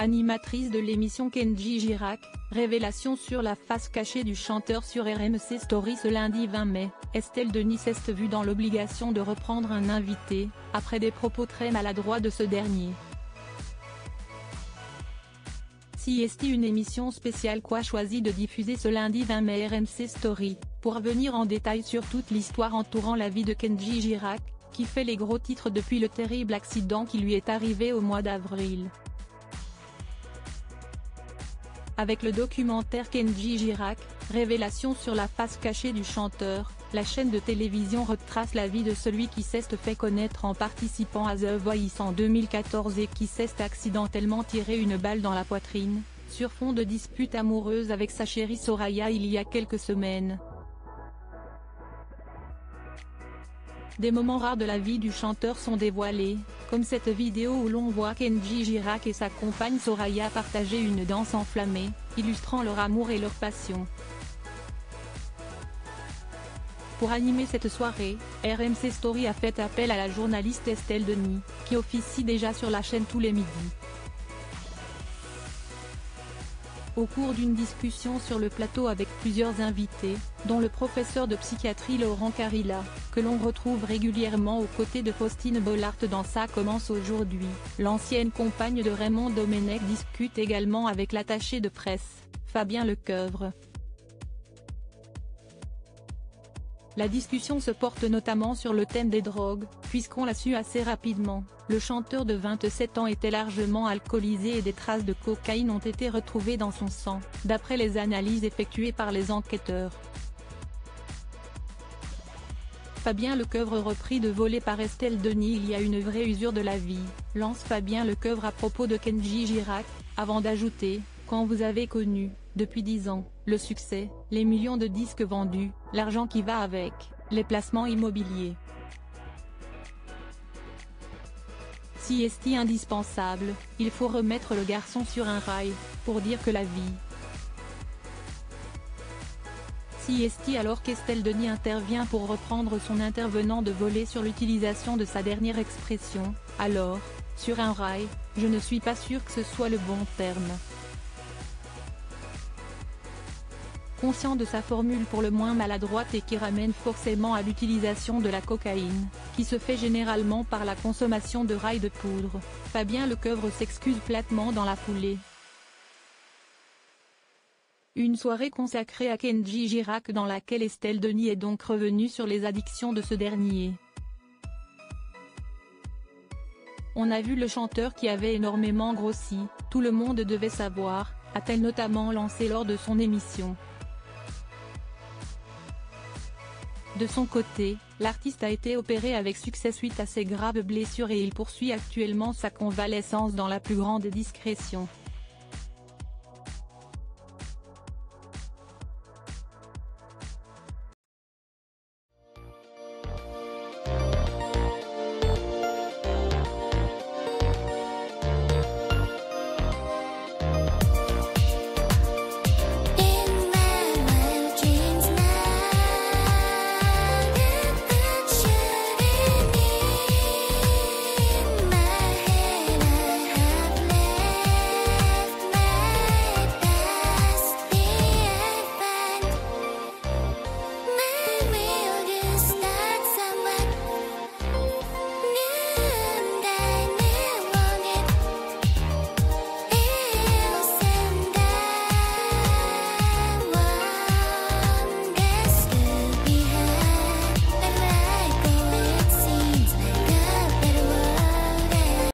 Animatrice de l'émission Kenji Girac, révélation sur la face cachée du chanteur sur RMC Story ce lundi 20 mai, Estelle Denis s'est vue dans l'obligation de reprendre un invité, après des propos très maladroits de ce dernier. CST une émission spéciale qu'a choisi de diffuser ce lundi 20 mai RMC Story, pour revenir en détail sur toute l'histoire entourant la vie de Kenji Girac, qui fait les gros titres depuis le terrible accident qui lui est arrivé au mois d'avril. Avec le documentaire Kenji Girac, révélation sur la face cachée du chanteur, la chaîne de télévision retrace la vie de celui qui s'est fait connaître en participant à The Voice en 2014 et qui s'est accidentellement tiré une balle dans la poitrine, sur fond de dispute amoureuse avec sa chérie Soraya il y a quelques semaines. Des moments rares de la vie du chanteur sont dévoilés, comme cette vidéo où l'on voit Kenji Girac et sa compagne Soraya partager une danse enflammée, illustrant leur amour et leur passion. Pour animer cette soirée, RMC Story a fait appel à la journaliste Estelle Denis, qui officie déjà sur la chaîne tous les midis. Au cours d'une discussion sur le plateau avec plusieurs invités, dont le professeur de psychiatrie Laurent Carilla, que l'on retrouve régulièrement aux côtés de Faustine Bollaert dans Ça commence aujourd'hui, l'ancienne compagne de Raymond Domenech discute également avec l'attaché de presse, Fabien Lecoeuvre. La discussion se porte notamment sur le thème des drogues, puisqu'on l'a su assez rapidement, le chanteur de 27 ans était largement alcoolisé et des traces de cocaïne ont été retrouvées dans son sang, d'après les analyses effectuées par les enquêteurs. Fabien Lecoeuvre repris de voler par Estelle Denis. Il y a une vraie usure de la vie, lance Fabien Lecoeuvre à propos de Kenji Girac, avant d'ajouter, quand vous avez connu, depuis 10 ans, le succès, les millions de disques vendus, l'argent qui va avec, les placements immobiliers. CST indispensable, il faut remettre le garçon sur un rail, pour dire que la vie. CST alors qu'Estelle Denis intervient pour reprendre son intervenant de voler sur l'utilisation de sa dernière expression, alors, sur un rail, je ne suis pas sûr que ce soit le bon terme. Conscient de sa formule pour le moins maladroite et qui ramène forcément à l'utilisation de la cocaïne, qui se fait généralement par la consommation de rails de poudre, Fabien Lecoeuvre s'excuse platement dans la foulée. Une soirée consacrée à Kenji Girac dans laquelle Estelle Denis est donc revenue sur les addictions de ce dernier. On a vu le chanteur qui avait énormément grossi, tout le monde devait savoir, a-t-elle notamment lancé lors de son émission. De son côté, l'artiste a été opéré avec succès suite à ses graves blessures et il poursuit actuellement sa convalescence dans la plus grande discrétion.